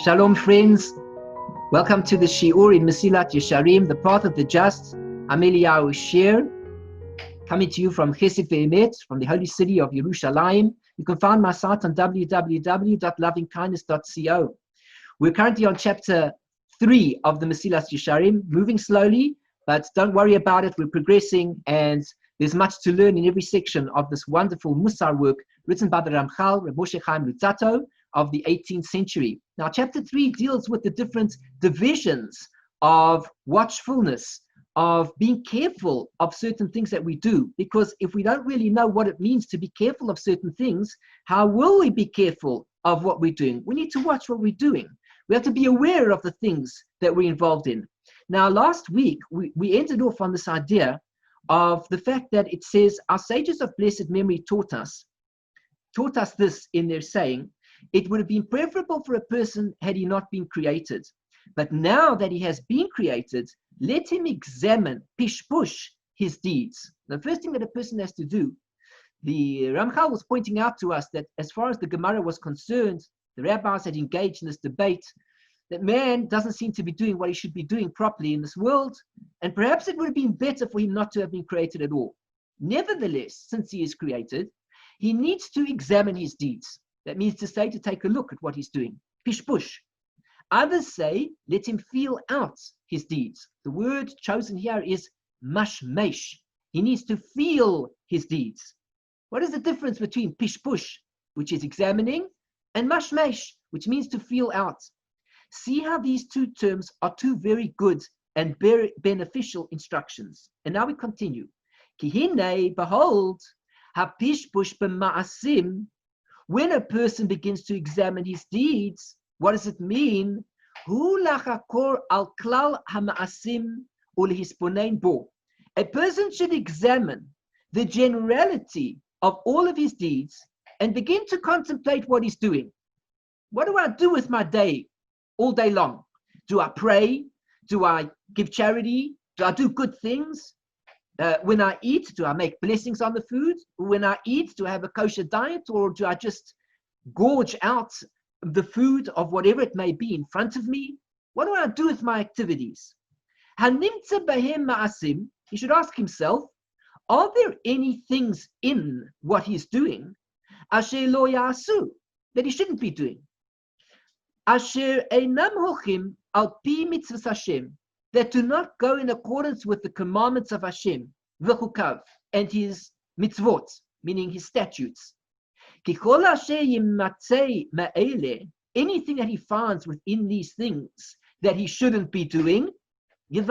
Shalom, friends. Welcome to the Shiur in Mesilat Yesharim, the path of the just. I'm Eliyahu Shir, coming to you from Chesed Ve'emet, from the holy city of Yerushalayim. You can find my site on www.lovingkindness.co. We're currently on chapter 3 of the Mesilat Yesharim, moving slowly, but don't worry about it. We're progressing, and there's much to learn in every section of this wonderful Musar work written by the Ramchal, Reb Moshe Chaim Luzzatto, of the 18th century. Now, chapter 3 deals with the different divisions of watchfulness, of being careful of certain things that we do. Because if we don't really know what it means to be careful of certain things, how will we be careful of what we're doing? We need to watch what we're doing. We have to be aware of the things that we're involved in. Now, last week, we ended off on this idea of the fact that it says, our sages of blessed memory taught us this in their saying, it would have been preferable for a person had he not been created. But now that he has been created, let him examine, pishpush, his deeds. The first thing that a person has to do, the Ramchal was pointing out to us that as far as the Gemara was concerned, the rabbis had engaged in this debate that man doesn't seem to be doing what he should be doing properly in this world, and perhaps it would have been better for him not to have been created at all. Nevertheless, since he is created, he needs to examine his deeds. That means to say, to take a look at what he's doing. Pishpush. Others say, let him feel out his deeds. The word chosen here is mishmush. He needs to feel his deeds. What is the difference between pishpush, which is examining, and mishmush, which means to feel out? See how these two terms are two very good and very beneficial instructions. And now we continue. Kihine, behold, ha pishpush b'ma'asim. When a person begins to examine his deeds, what does it mean? A person should examine the generality of all of his deeds and begin to contemplate what he's doing. What do I do with my day all day long? Do I pray? Do I give charity? Do I do good things? When I eat, do I make blessings on the food? When I eat, do I have a kosher diet, or do I just gorge out the food of whatever it may be in front of me? What do I do with my activities? He should ask himself, are there any things in what he's doing that he shouldn't be doing? That do not go in accordance with the commandments of Hashem, v'chukav, and his mitzvot, meaning his statutes. Anything that he finds within these things that he shouldn't be doing, he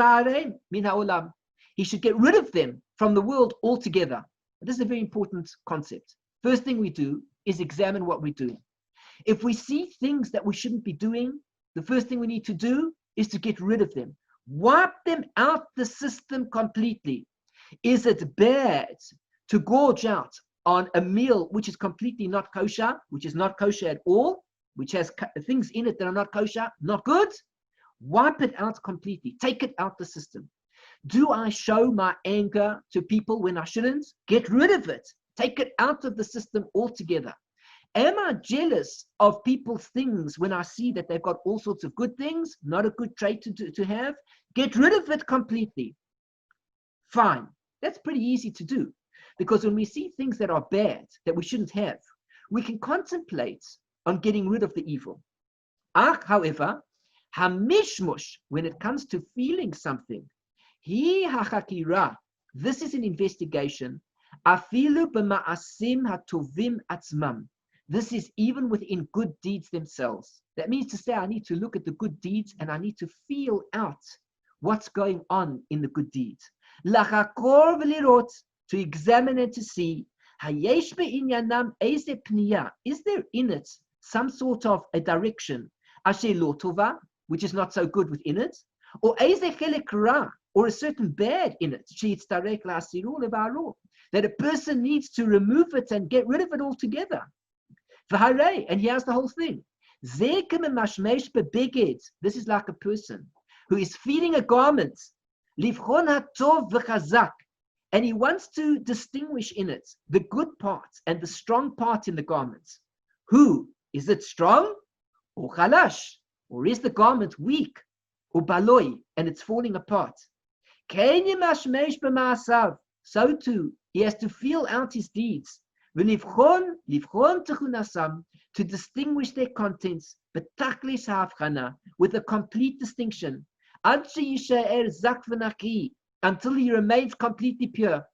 should get rid of them from the world altogether. This is a very important concept. First thing we do is examine what we're doing. If we see things that we shouldn't be doing, the first thing we need to do is to get rid of them. Wipe them out the system completely. Is it bad to gorge out on a meal which is completely not kosher, which is not kosher at all, which has things in it that are not kosher, not good? Wipe it out completely. Take it out the system. Do I show my anger to people when I shouldn't? Get rid of it. Take it out of the system altogether. Am I jealous of people's things when I see that they've got all sorts of good things? Not a good trait to have. Get rid of it completely. Fine. That's pretty easy to do. Because when we see things that are bad, that we shouldn't have, we can contemplate on getting rid of the evil. However, mishmush, when it comes to feeling something, this is an investigation. Afilu b'ma'asim hatovim atzmam. This is even within good deeds themselves. That means to say I need to look at the good deeds and I need to feel out what's going on in the good deeds. Lachakor v'lirot, to examine and to see. Hayesh be'inyanam eze pniya. Is there in it some sort of a direction, asher lo tova, which is not so good within it, or eze chelek ra, or a certain bad in it, sheyitztarek la'asirul le'ba'alo, that a person needs to remove it and get rid of it altogether. And here's the whole thing. This is like a person who is feeding a garment, and he wants to distinguish in it the good part and the strong part in the garment. Who? Is it strong or chalash? Or is the garment weak, or baloi, and it's falling apart? So too, he has to feel out his deeds. To distinguish their contents, with a complete distinction, until he remains completely pure.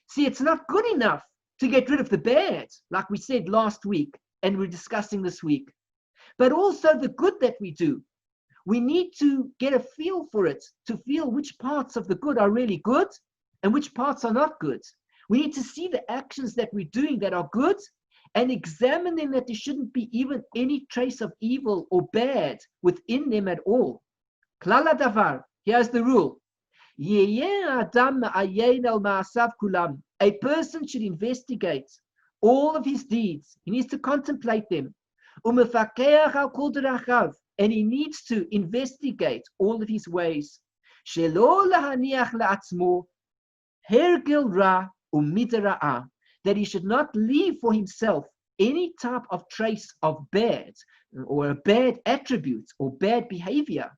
See, it's not good enough to get rid of the bad, like we said last week, and we're discussing this week, but also the good that we do. We need to get a feel for it, to feel which parts of the good are really good and which parts are not good. We need to see the actions that we're doing that are good and examine them, that there shouldn't be even any trace of evil or bad within them at all. Klal davar, here's the rule. A person should investigate all of his deeds. He needs to contemplate them. And he needs to investigate all of his ways. That he should not leave for himself any type of trace of bad or a bad attribute or bad behavior.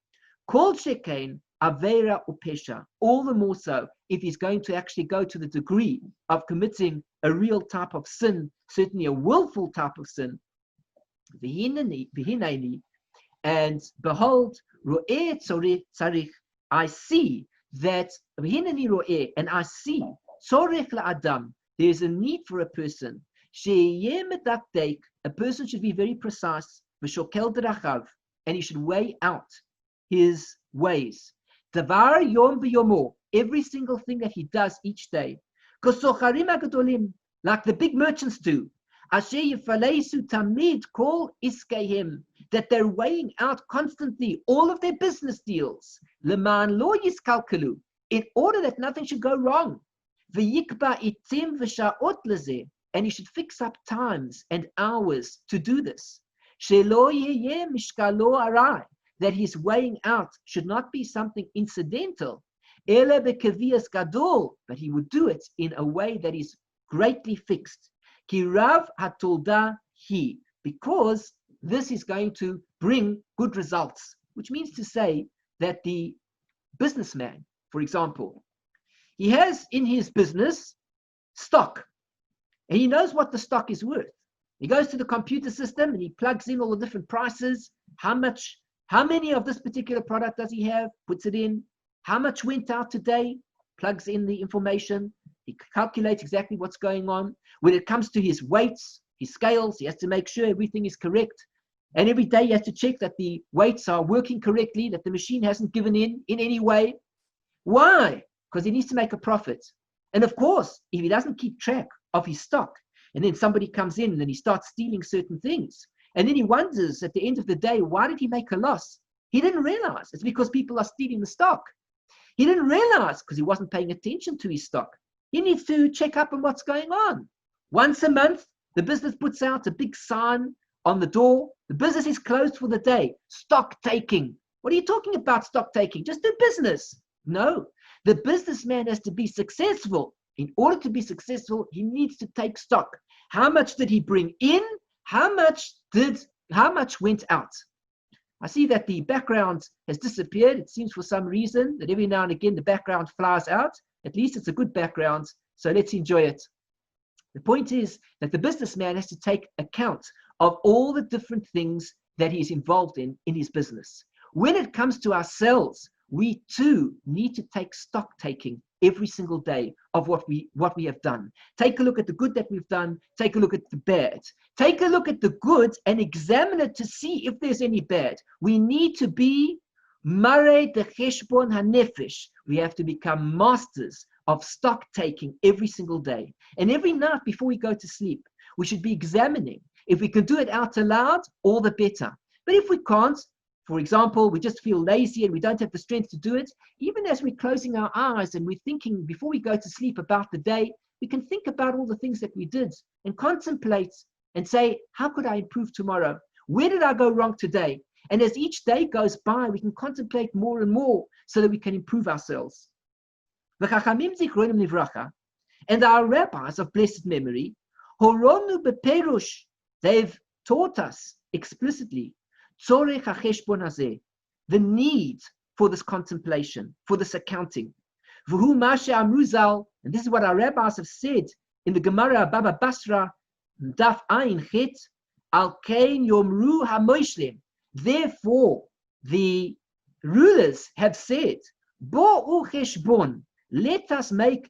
Kol shekain avera upesha. All the more so if he's going to actually go to the degree of committing a real type of sin, certainly a willful type of sin. And behold, I see that, and I see, there is a need for a person. A person should be very precise, and he should weigh out his ways. Every single thing that he does each day. Like the big merchants do. That they're weighing out constantly all of their business deals, in order that nothing should go wrong. And he should fix up times and hours to do this. That his weighing out should not be something incidental, but he would do it in a way that is greatly fixed. Because this is going to bring good results, which means to say that the businessman, for example, he has in his business stock, and he knows what the stock is worth. He goes to the computer system and he plugs in all the different prices, how many of this particular product does he have, puts it in, how much went out today, plugs in the information, he calculates exactly what's going on. When it comes to his weights, his scales, he has to make sure everything is correct. And every day he has to check that the weights are working correctly, that the machine hasn't given in any way. Why? Because he needs to make a profit. And of course, if he doesn't keep track of his stock, and then somebody comes in and he starts stealing certain things, and then he wonders at the end of the day, why did he make a loss? He didn't realize it's because people are stealing the stock. He didn't realize because he wasn't paying attention to his stock. He needs to check up on what's going on. Once a month, the business puts out a big sign on the door. The business is closed for the day. Stock taking. What are you talking about, stock taking? Just do business. No. The businessman has to be successful. In order to be successful, he needs to take stock. How much did he bring in? How much went out? I see that the background has disappeared. It seems for some reason that every now and again the background flies out. At least it's a good background, so let's enjoy it. The point is that the businessman has to take account of all the different things that he's involved in his business. When it comes to ourselves, we too need to take stock taking every single day of what we have done. Take a look at the good that we've done. Take a look at the bad. Take a look at the good and examine it to see if there's any bad. We need to be Mare de Cheshbon HaNefesh. We have to become masters of stock taking every single day. And every night before we go to sleep, we should be examining. If we can do it out aloud, all the better. But if we can't, for example, we just feel lazy and we don't have the strength to do it, even as we're closing our eyes and we're thinking before we go to sleep about the day, we can think about all the things that we did and contemplate and say, how could I improve tomorrow? Where did I go wrong today? And as each day goes by, we can contemplate more and more so that we can improve ourselves. And our rabbis of blessed memory, they've taught us explicitly tzorech hacheshbon hazeh, the need for this contemplation, for this accounting. V'hu ma she'amru zal, and this is what our rabbis have said in the Gemara Baba Basra, Daf Ayin Chet, Al Kain Yomru HaMoishlem. Therefore, the rulers have said, Bo'u Cheshbon, let us make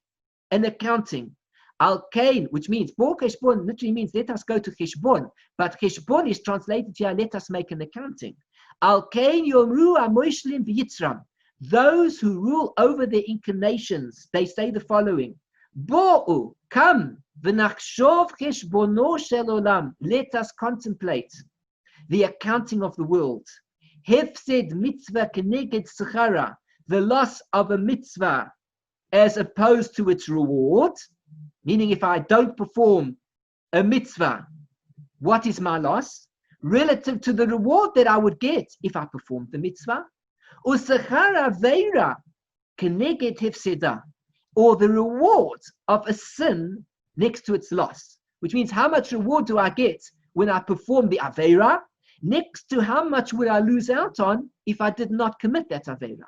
an accounting. Al Kain, which means, Bo'u Cheshbon literally means let us go to Cheshbon, but Cheshbon is translated here, let us make an accounting. Al Kain Yomru HaMoishlem V'Yitzram. Those who rule over their inclinations, they say the following, Bo'u, come, v'nachshov cheshbono shel olam. Let us contemplate the accounting of the world. Hefsed mitzvah keneged sechara, the loss of a mitzvah as opposed to its reward. Meaning, if I don't perform a mitzvah, what is my loss? Relative to the reward that I would get if I performed the mitzvah. Usechara veira keneged hefseda, or the reward of a sin next to its loss, which means how much reward do I get when I perform the Aveira, next to how much would I lose out on if I did not commit that Aveira.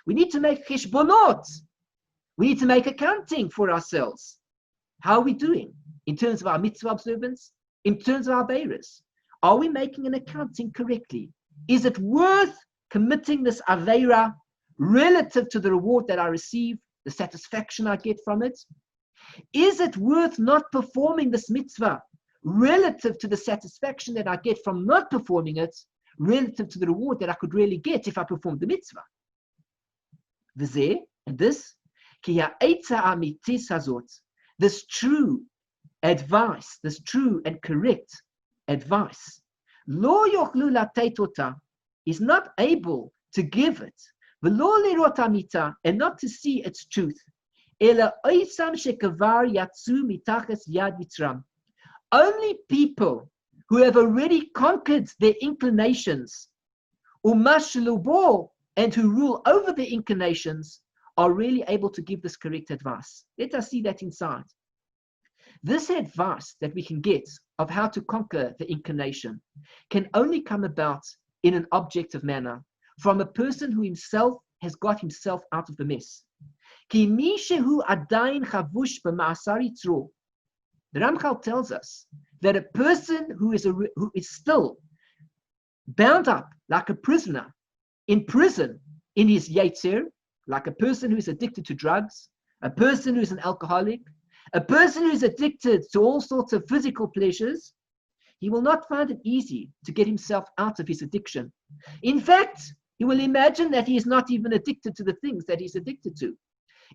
We need to make cheshbonot. We need to make accounting for ourselves. How are we doing in terms of our mitzvah observance, in terms of our Aveiras? Are we making an accounting correctly? Is it worth committing this Aveira relative to the reward that I receive, the satisfaction I get from it? Is it worth not performing this mitzvah relative to the satisfaction that I get from not performing it, relative to the reward that I could really get if I performed the mitzvah? V'zeh, and this, ki ha'etza amitis hazot, this true advice, this true and correct advice, lo yochlu latet ota, is not able to give it, v'lo lirot amita, and not to see its truth. Only people who have already conquered their inclinations, and who rule over their inclinations, are really able to give this correct advice. Let us see that inside. This advice that we can get of how to conquer the inclination can only come about in an objective manner from a person who himself has got himself out of the mess. The Ramchal tells us that a person who is still bound up like a prisoner, in prison in his yetzer, like a person who is addicted to drugs, a person who is an alcoholic, a person who is addicted to all sorts of physical pleasures, he will not find it easy to get himself out of his addiction. In fact, he will imagine that he is not even addicted to the things that he's addicted to.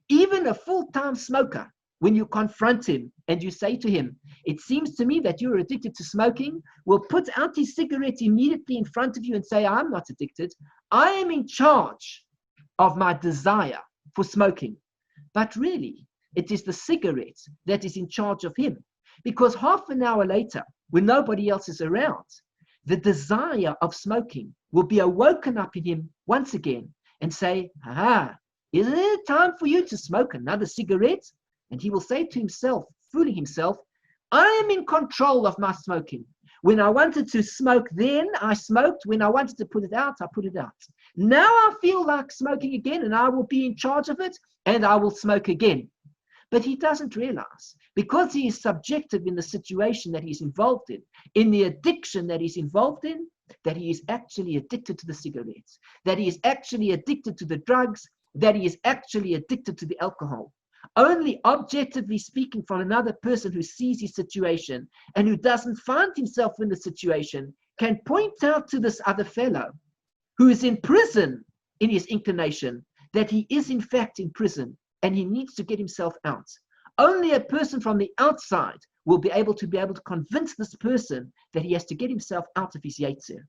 Even a full-time smoker, when you confront him and you say to him, it seems to me that you're addicted to smoking, will put out his cigarette immediately in front of you and say, I'm not addicted. I am in charge of my desire for smoking. But really, it is the cigarette that is in charge of him. Because half an hour later, when nobody else is around, the desire of smoking will be awoken up in him once again and say, isn't it time for you to smoke another cigarette? And he will say to himself, fooling himself, I am in control of my smoking. When I wanted to smoke then, I smoked. When I wanted to put it out, I put it out. Now I feel like smoking again, and I will be in charge of it, and I will smoke again. But he doesn't realize, because he is subjective in the situation that he's involved in the addiction that he's involved in, that he is actually addicted to the cigarettes, that he is actually addicted to the drugs, that he is actually addicted to the alcohol. Only objectively speaking from another person who sees his situation and who doesn't find himself in the situation can point out to this other fellow who is in prison in his inclination that he is in fact in prison and he needs to get himself out. Only a person from the outside will be able to convince this person that he has to get himself out of his yetzer.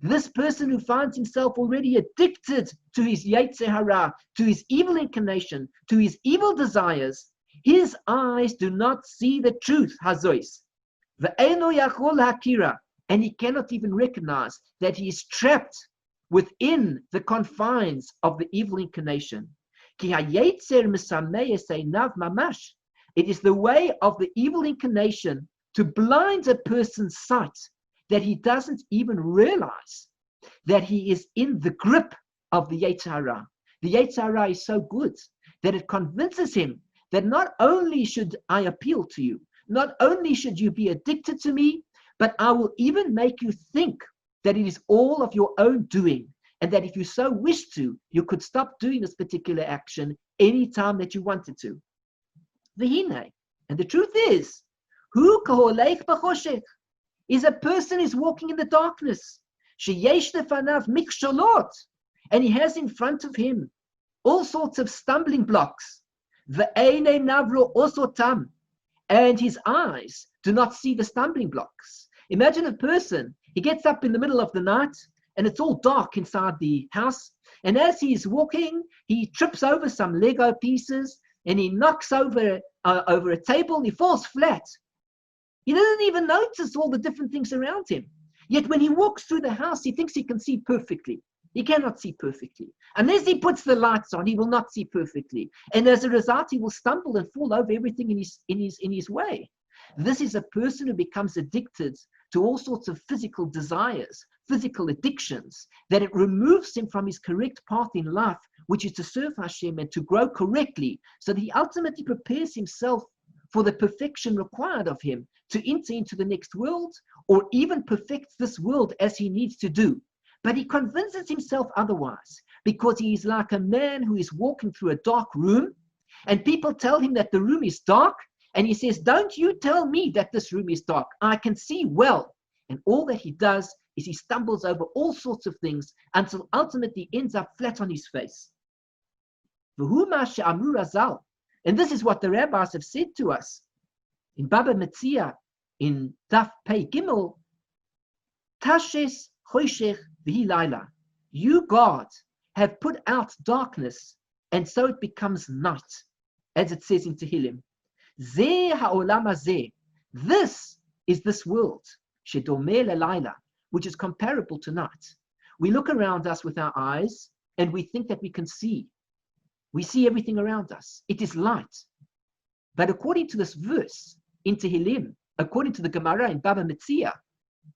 This person who finds himself already addicted to his yetzer hara, to his evil inclination, to his evil desires, his eyes do not see the truth, hazois. And he cannot even recognize that he is trapped within the confines of the evil inclination. It is the way of the evil inclination to blind a person's sight that he doesn't even realize that he is in the grip of the Yetzer Hara. The Yetzer Hara is so good that it convinces him that not only should I appeal to you, not only should you be addicted to me, but I will even make you think that it is all of your own doing, and that if you so wish to, you could stop doing this particular action anytime that you wanted to. V'hinei, and the truth is, hu kaholech b'choshech, is a person is walking in the darkness. Sheyesh lefanav mikshulot, and he has in front of him all sorts of stumbling blocks. Ve'einei navro osotam, and his eyes do not see the stumbling blocks. Imagine a person, he gets up in the middle of the night, and it's all dark inside the house, and as he's walking, he trips over some Lego pieces, and he knocks over a table, and he falls flat. He doesn't even notice all the different things around him. Yet when he walks through the house, he thinks he can see perfectly. He cannot see perfectly. Unless he puts the lights on, he will not see perfectly. And as a result, he will stumble and fall over everything in his way. This is a person who becomes addicted to all sorts of physical desires, physical addictions, that it removes him from his correct path in life, which is to serve Hashem and to grow correctly, so that he ultimately prepares himself for the perfection required of him to enter into the next world, or even perfect this world as he needs to do. But he convinces himself otherwise, because he is like a man who is walking through a dark room, and people tell him that the room is dark, and he says, don't you tell me that this room is dark. I can see well. And all that he does is he stumbles over all sorts of things until ultimately ends up flat on his face. And this is what the rabbis have said to us. In Baba Metzia, in Daf Pei Gimel, Tashes Choshech V'hi Laila. You, God, have put out darkness, and so it becomes night, as it says in Tehillim. Zeh ha'olam hazeh. This is this world, shedomeh le'laila, which is comparable to night. We look around us with our eyes, and we think that we can see. We see everything around us. It is light. But according to this verse in Tehillim, according to the Gemara in Baba Metzia,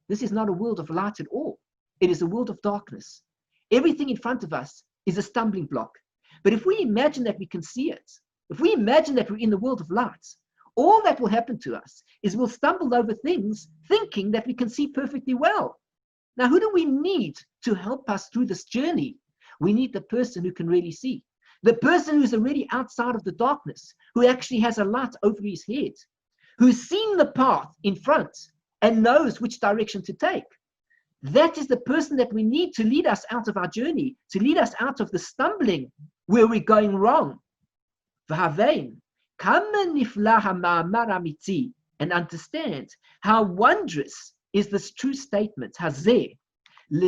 this is not a world of light at all. It is a world of darkness. Everything in front of us is a stumbling block. But if we imagine that we can see it, if we imagine that we're in the world of light, all that will happen to us is we'll stumble over things thinking that we can see perfectly well. Now, who do we need to help us through this journey? We need the person who can really see. The person who's already outside of the darkness, who actually has a light over his head, who's seen the path in front and knows which direction to take. That is the person that we need to lead us out of our journey, to lead us out of the stumbling where we're going wrong. And understand how wondrous is this true statement, Hazeh, to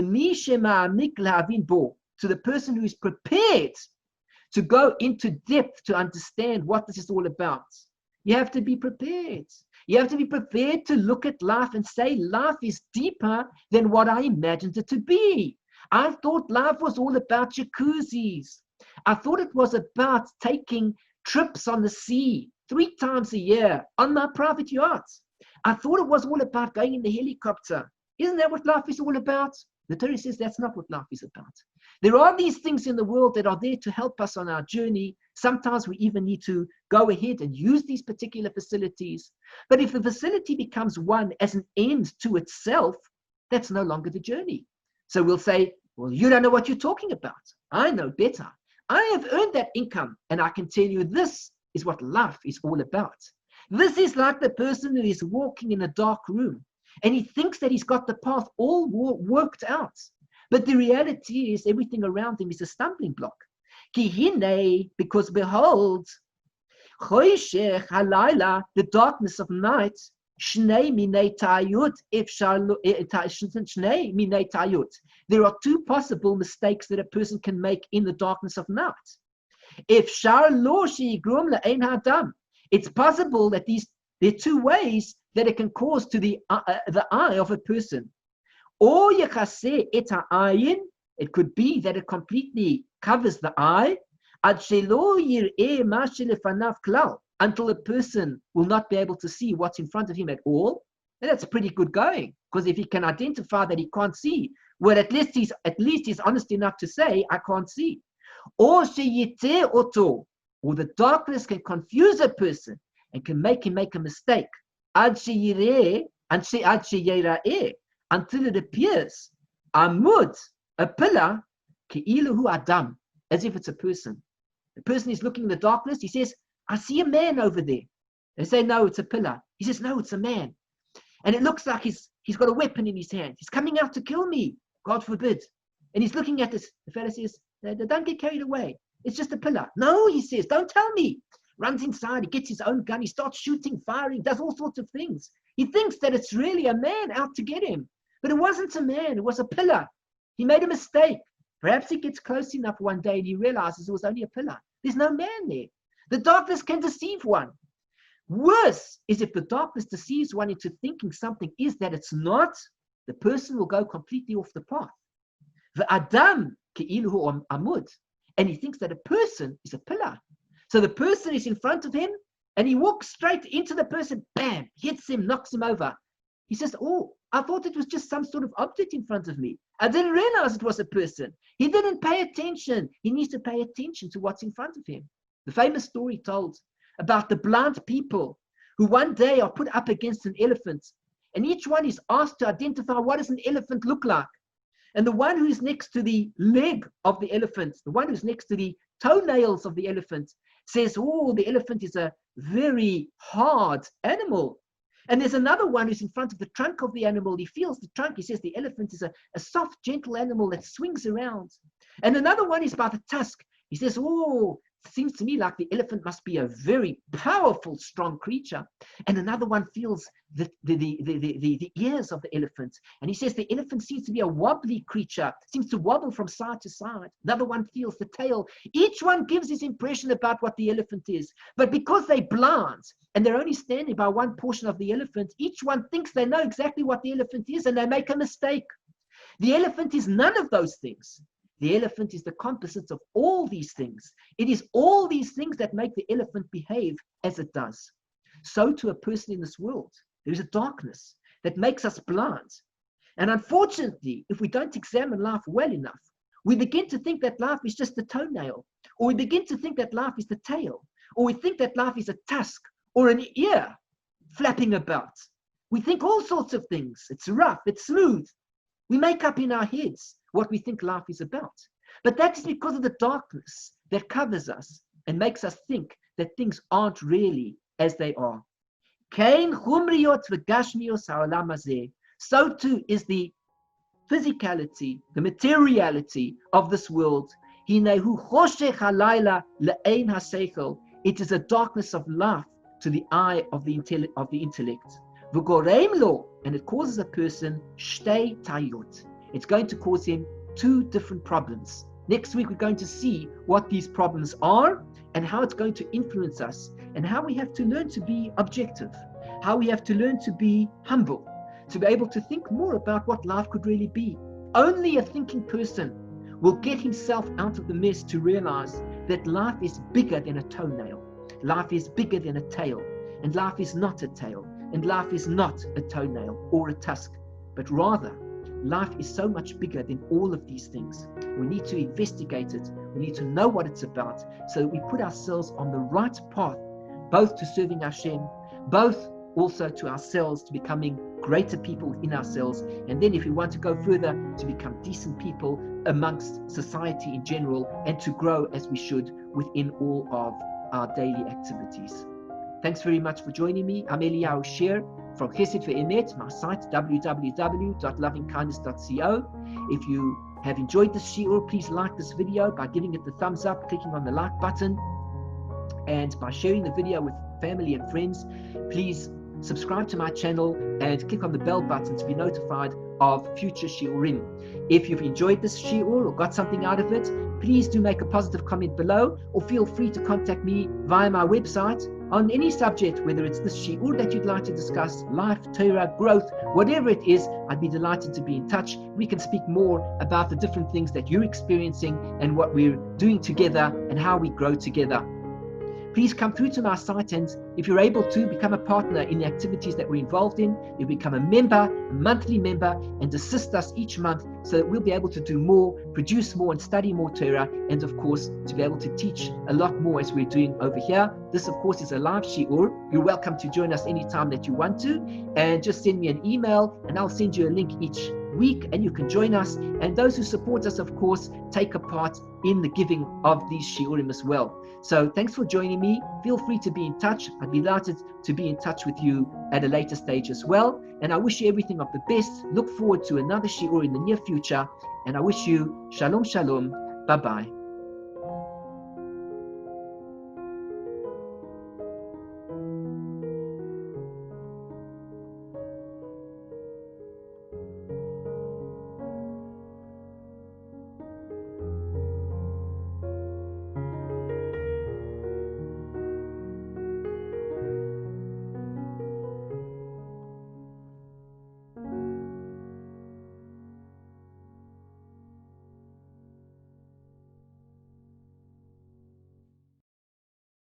the person who is prepared to go into depth to understand what this is all about. You have to be prepared. You have to be prepared to look at life and say, life is deeper than what I imagined it to be. I thought life was all about jacuzzis. I thought it was about taking trips on the sea 3 times a year on my private yacht. I thought it was all about going in the helicopter. Isn't that what life is all about? The Torah says that's not what life is about. There are these things in the world that are there to help us on our journey. Sometimes we even need to go ahead and use these particular facilities. But if the facility becomes one as an end to itself, that's no longer the journey. So we'll say, well, you don't know what you're talking about. I know better. I have earned that income, and I can tell you this is what life is all about. This is like the person who is walking in a dark room, and he thinks that he's got the path all worked out. But the reality is everything around him is a stumbling block. Because behold, the darkness of night, there are 2 possible mistakes that a person can make in the darkness of night. It's possible that there are 2 ways that it can cause to the eye of a person. Or it could be that it completely covers the eye until a person will not be able to see what's in front of him at all. And that's pretty good going, because if he can identify that he can't see, well, at least he's honest enough to say, I can't see. Or the darkness can confuse a person and can make him make a mistake. Until it appears amud, a pillar, ke'ilahu adam, as if it's a person. The person is looking in the darkness. He says, I see a man over there. They say, no, it's a pillar. He says, no, it's a man. And it looks like he's got a weapon in his hand. He's coming out to kill me. God forbid. And he's looking at this. The fellow says, don't get carried away. It's just a pillar. No, he says, don't tell me. Runs inside. He gets his own gun. He starts shooting, firing, does all sorts of things. He thinks that it's really a man out to get him. But it wasn't a man. It was a pillar. He made a mistake. Perhaps he gets close enough one day and he realizes it was only a pillar. There's no man there. The darkness can deceive one. Worse is if the darkness deceives one into thinking something is that it's not, the person will go completely off the path. The Adam ke'iluhu amud, and he thinks that a person is a pillar. So the person is in front of him, and he walks straight into the person, bam, hits him, knocks him over. He says, oh, I thought it was just some sort of object in front of me. I didn't realize it was a person. He didn't pay attention. He needs to pay attention to what's in front of him. The famous story told about the blind people who one day are put up against an elephant, and each one is asked to identify what does an elephant look like. And the one who's next to the leg of the elephant, the one who's next to the toenails of the elephant, says, oh, the elephant is a very hard animal. And there's another one who's in front of the trunk of the animal. He feels the trunk. He says the elephant is a soft, gentle animal that swings around. And another one is by the tusk. He says, oh, it seems to me like the elephant must be a very powerful, strong creature. And another one feels the ears of the elephant. And he says the elephant seems to be a wobbly creature, seems to wobble from side to side. Another one feels the tail. Each one gives his impression about what the elephant is. But because they're blind and they're only standing by one portion of the elephant, each one thinks they know exactly what the elephant is, and they make a mistake. The elephant is none of those things. The elephant is the composite of all these things. It is all these things that make the elephant behave as it does. So to a person in this world, there is a darkness that makes us blind. And unfortunately, if we don't examine life well enough, we begin to think that life is just the toenail, or we begin to think that life is the tail, or we think that life is a tusk or an ear flapping about. We think all sorts of things. It's rough, it's smooth. We make up in our heads what we think life is about. But that is because of the darkness that covers us and makes us think that things aren't really as they are. So too is the physicality, the materiality of this world. It is a darkness of life to the eye of the intellect. And it causes a person shtei tayot. It's going to cause him two different problems. Next week, we're going to see what these problems are and how it's going to influence us, and how we have to learn to be objective, how we have to learn to be humble, to be able to think more about what life could really be. Only a thinking person will get himself out of the mess to realize that life is bigger than a toenail. Life is bigger than a tail, and life is not a tail, and life is not a toenail or a tusk, but rather life is so much bigger than all of these things. We need to investigate it. We need to know what it's about, so that we put ourselves on the right path, both to serving Hashem, both also to ourselves, to becoming greater people within ourselves, and then if we want to go further, to become decent people amongst society in general, and to grow as we should within all of our daily activities. Thanks very much for joining me. I'm Eliyahu Sher from Chesed Ve'emet, my site www.lovingkindness.co. If you have enjoyed this shiur, please like this video by giving it the thumbs up, clicking on the like button, and by sharing the video with family and friends. Please subscribe to my channel and click on the bell button to be notified of future shiurim. If you've enjoyed this shiur or got something out of it, please do make a positive comment below, or feel free to contact me via my website on any subject, whether it's this shiur that you'd like to discuss, life, Torah, growth, whatever it is. I'd be delighted to be in touch. We can speak more about the different things that you're experiencing and what we're doing together and how we grow together. please come through to my site, and if you're able to, become a partner in the activities that we're involved in. You become a member, a monthly member, and assist us each month so that we'll be able to do more, produce more, and study more Torah, and of course, to be able to teach a lot more as we're doing over here. This, of course, is a live shiur. You're welcome to join us anytime that you want to, and just send me an email, and I'll send you a link each week, and you can join us. And those who support us, of course, take a part in the giving of these shiurim as well. So thanks for joining me. Feel free to be in touch. I'd be delighted to be in touch with you at a later stage as well. And I wish you everything of the best. Look forward to another shiur in the near future. And I wish you shalom, shalom. Bye-bye.